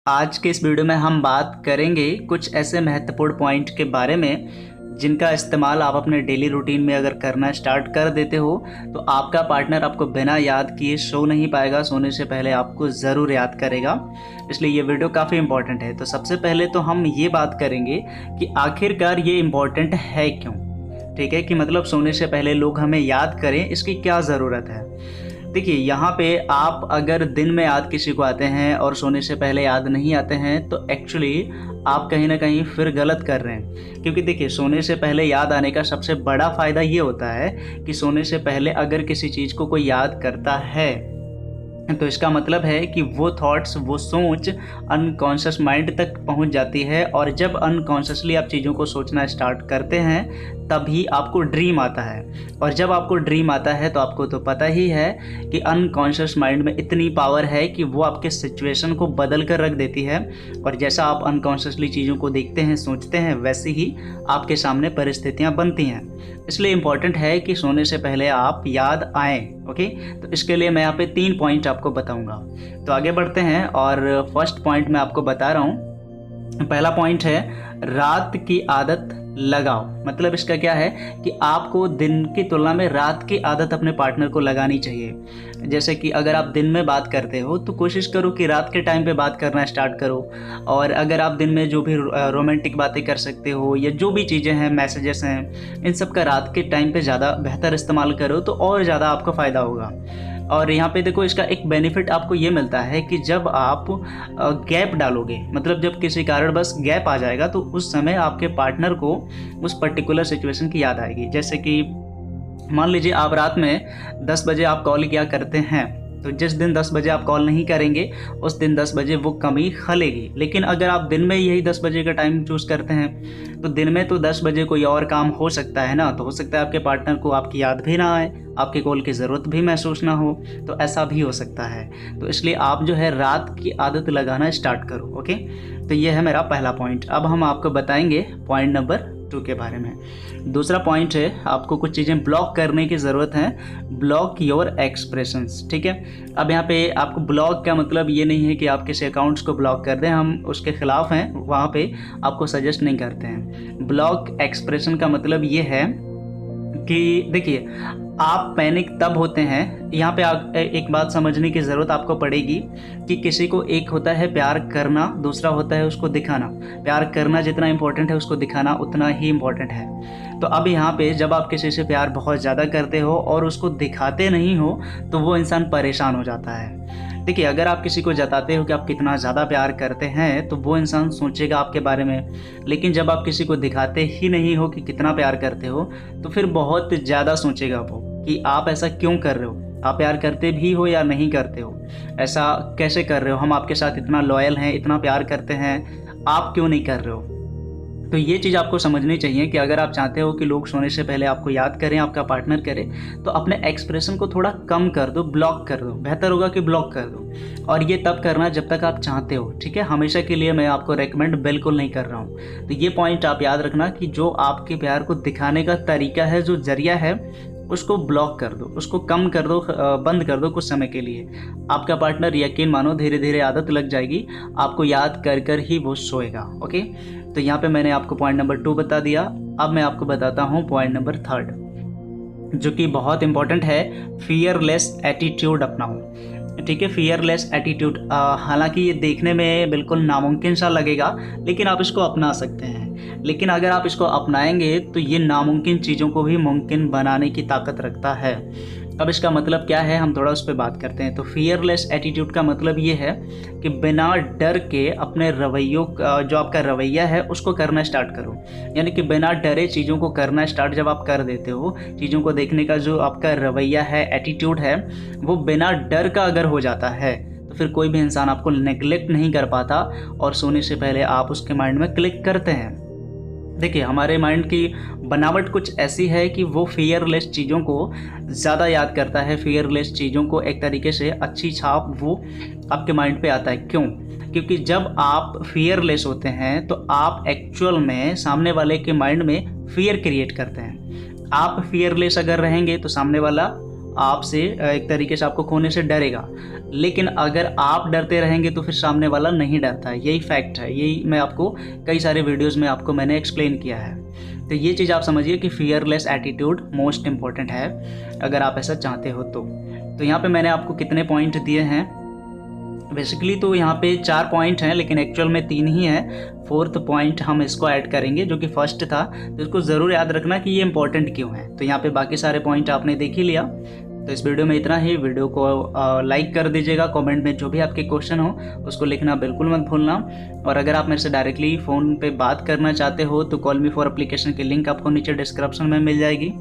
आज के इस वीडियो में हम बात करेंगे कुछ ऐसे महत्वपूर्ण पॉइंट के बारे में जिनका इस्तेमाल आप अपने डेली रूटीन में अगर करना स्टार्ट कर देते हो तो आपका पार्टनर आपको बिना याद किए सो नहीं पाएगा, सोने से पहले आपको ज़रूर याद करेगा। इसलिए ये वीडियो काफ़ी इम्पॉर्टेंट है। तो सबसे पहले तो हम ये बात करेंगे कि आखिरकार ये इम्पॉर्टेंट है क्यों। ठीक है, कि मतलब सोने से पहले लोग हमें याद करें, इसकी क्या ज़रूरत है। देखिए, यहाँ पे आप अगर दिन में याद किसी को आते हैं और सोने से पहले याद नहीं आते हैं तो एक्चुअली आप कहीं ना कहीं फिर गलत कर रहे हैं। क्योंकि देखिए, सोने से पहले याद आने का सबसे बड़ा फ़ायदा ये होता है कि सोने से पहले अगर किसी चीज़ को कोई याद करता है तो इसका मतलब है कि वो थॉट्स, वो सोच अनकॉन्शियस माइंड तक पहुंच जाती है। और जब अनकॉन्शियसली आप चीज़ों को सोचना स्टार्ट करते हैं तभी आपको ड्रीम आता है। और जब आपको ड्रीम आता है तो आपको तो पता ही है कि अनकॉन्शियस माइंड में इतनी पावर है कि वो आपके सिचुएशन को बदल कर रख देती है। और जैसा आप अनकॉन्शियसली चीज़ों को देखते हैं, सोचते हैं, वैसे ही आपके सामने परिस्थितियाँ बनती हैं। इसलिए इम्पॉर्टेंट है कि सोने से पहले आप याद आएँ। ओके, तो इसके लिए मैं यहाँ पे 3 पॉइंट आपको बताऊंगा। तो आगे बढ़ते हैं और फर्स्ट पॉइंट मैं आपको बता रहा हूँ। पहला पॉइंट है रात की आदत लगाओ। मतलब इसका क्या है कि आपको दिन की तुलना में रात की आदत अपने पार्टनर को लगानी चाहिए। जैसे कि अगर आप दिन में बात करते हो तो कोशिश करो कि रात के टाइम पे बात करना स्टार्ट करो। और अगर आप दिन में जो भी रोमांटिक बातें कर सकते हो या जो भी चीज़ें हैं, मैसेजेस हैं, इन सब का रात के टाइम पे ज़्यादा बेहतर इस्तेमाल करो तो और ज़्यादा आपको फ़ायदा होगा। और यहाँ पे देखो, इसका एक बेनिफिट आपको ये मिलता है कि जब आप गैप डालोगे, मतलब जब किसी कारण बस गैप आ जाएगा तो उस समय आपके पार्टनर को उस पर्टिकुलर सिचुएशन की याद आएगी। जैसे कि मान लीजिए आप रात में 10 बजे आप कॉल किया करते हैं, तो जिस दिन 10 बजे आप कॉल नहीं करेंगे उस दिन 10 बजे वो कमी खलेगी। लेकिन अगर आप दिन में यही 10 बजे का टाइम चूज़ करते हैं तो दिन में तो 10 बजे कोई और काम हो सकता है ना, तो हो सकता है आपके पार्टनर को आपकी याद भी ना आए, आपके कॉल की ज़रूरत भी महसूस ना हो, तो ऐसा भी हो सकता है। तो इसलिए आप जो है रात की आदत लगाना स्टार्ट करो। ओके, तो ये है मेरा पहला पॉइंट। अब हम आपको बताएंगे पॉइंट नंबर 2 के बारे में। दूसरा पॉइंट है आपको कुछ चीज़ें ब्लॉक करने की ज़रूरत है। Block your expressions. ठीक है, अब यहाँ पे आपको ब्लॉक का मतलब ये नहीं है कि आप किसी अकाउंट्स को ब्लॉक कर दें, हम उसके खिलाफ हैं, वहाँ पे आपको सजेस्ट नहीं करते हैं। ब्लॉक एक्सप्रेशन का मतलब ये है कि देखिए, आप पैनिक तब होते हैं, यहाँ पे एक बात समझने की ज़रूरत आपको पड़ेगी कि किसी को एक होता है प्यार करना, दूसरा होता है उसको दिखाना। प्यार करना जितना इम्पोर्टेंट है उसको दिखाना उतना ही इम्पोर्टेंट है। तो अब यहाँ पे जब आप किसी से प्यार बहुत ज़्यादा करते हो और उसको दिखाते नहीं हो तो वो इंसान परेशान हो जाता है। देखिए, अगर आप किसी को जताते हो कि आप कितना ज़्यादा प्यार करते हैं तो वो इंसान सोचेगा आपके बारे में। लेकिन जब आप किसी को दिखाते ही नहीं हो कि कितना प्यार करते हो तो फिर बहुत ज़्यादा सोचेगा वो कि आप ऐसा क्यों कर रहे हो, आप प्यार करते भी हो या नहीं करते हो, ऐसा कैसे कर रहे हो, हम आपके साथ इतना लॉयल हैं, इतना प्यार करते हैं, आप क्यों नहीं कर रहे हो। तो ये चीज़ आपको समझनी चाहिए कि अगर आप चाहते हो कि लोग सोने से पहले आपको याद करें, आपका पार्टनर करे, तो अपने एक्सप्रेशन को थोड़ा कम कर दो, ब्लॉक कर दो। बेहतर होगा कि ब्लॉक कर दो। और ये तब करना जब तक आप चाहते हो। ठीक है, हमेशा के लिए मैं आपको रेकमेंड बिल्कुल नहीं कर रहा हूँ। तो ये पॉइंट आप याद रखना कि जो आपके प्यार को दिखाने का तरीका है, जो जरिया है, उसको ब्लॉक कर दो, उसको कम कर दो, बंद कर दो कुछ समय के लिए। आपका पार्टनर, यकीन मानो, धीरे धीरे आदत लग जाएगी, आपको याद कर कर ही वो सोएगा। ओके, तो यहाँ पे मैंने आपको पॉइंट नंबर 2 बता दिया। अब मैं आपको बताता हूँ पॉइंट नंबर 3, जो कि बहुत इंपॉर्टेंट है। फियरलेस एटीट्यूड अपनाओ। ठीक है, फियरलेस एटीट्यूड, हालांकि ये देखने में बिल्कुल नामुमकिन सा लगेगा लेकिन आप इसको अपना सकते हैं। लेकिन अगर आप इसको अपनाएंगे तो ये नामुमकिन चीज़ों को भी मुमकिन बनाने की ताकत रखता है। अब इसका मतलब क्या है, हम थोड़ा उस पर बात करते हैं। तो फियरलेस एटीट्यूड का मतलब ये है कि बिना डर के अपने रवैयों, जो आपका रवैया है, उसको करना स्टार्ट करो। यानी कि बिना डरे चीज़ों को करना स्टार्ट जब आप कर देते हो, चीज़ों को देखने का जो आपका रवैया है, एटीट्यूड है, वो बिना डर का अगर हो जाता है तो फिर कोई भी इंसान आपको नेग्लेक्ट नहीं कर पाता और सोने से पहले आप उसके माइंड में क्लिक करते हैं। देखिए, हमारे माइंड की बनावट कुछ ऐसी है कि वो फियरलेस चीज़ों को ज़्यादा याद करता है। फियरलेस चीज़ों को एक तरीके से अच्छी छाप वो आपके माइंड पे आता है। क्यों? क्योंकि जब आप फियरलेस होते हैं तो आप एक्चुअल में सामने वाले के माइंड में फियर क्रिएट करते हैं। आप फियरलेस अगर रहेंगे तो सामने वाला आपसे एक तरीके से आपको खोने से डरेगा। लेकिन अगर आप डरते रहेंगे तो फिर सामने वाला नहीं डरता है, यही फैक्ट है। यही मैं आपको कई सारे वीडियोज़ में आपको मैंने एक्सप्लेन किया है। तो ये चीज़ आप समझिए कि फियरलेस एटीट्यूड मोस्ट इम्पॉर्टेंट है अगर आप ऐसा चाहते हो तो यहाँ पे मैंने आपको कितने पॉइंट दिए हैं, बेसिकली तो यहाँ पे 4 पॉइंट हैं, लेकिन एक्चुअल में 3 ही हैं। 4th पॉइंट हम इसको ऐड करेंगे जो कि फर्स्ट था, तो इसको ज़रूर याद रखना कि ये इंपॉर्टेंट क्यों है। तो यहाँ पे बाकी सारे पॉइंट आपने देख ही लिया। तो इस वीडियो में इतना ही। वीडियो को लाइक कर दीजिएगा, कमेंट में जो भी आपके क्वेश्चन हो उसको लिखना बिल्कुल मत भूलना। और अगर आप मेरे से डायरेक्टली फ़ोन पे बात करना चाहते हो तो कॉल मी फॉर एप्लीकेशन की लिंक आपको नीचे डिस्क्रिप्शन में मिल जाएगी,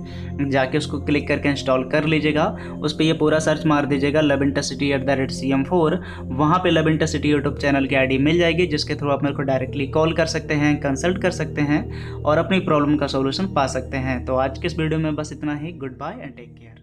जाके उसको क्लिक करके इंस्टॉल कर लीजिएगा। उस पर ये पूरा सर्च मार दीजिएगा lovintercity@CM4, वहाँ पे lovintercity यूट्यूब चैनल की ID मिल जाएगी, जिसके थ्रू आप मेरे को डायरेक्टली कॉल कर सकते हैं, कंसल्ट कर सकते हैं और अपनी प्रॉब्लम का सोल्यूशन पा सकते हैं। तो आज के इस वीडियो में बस इतना ही। Goodbye and take care.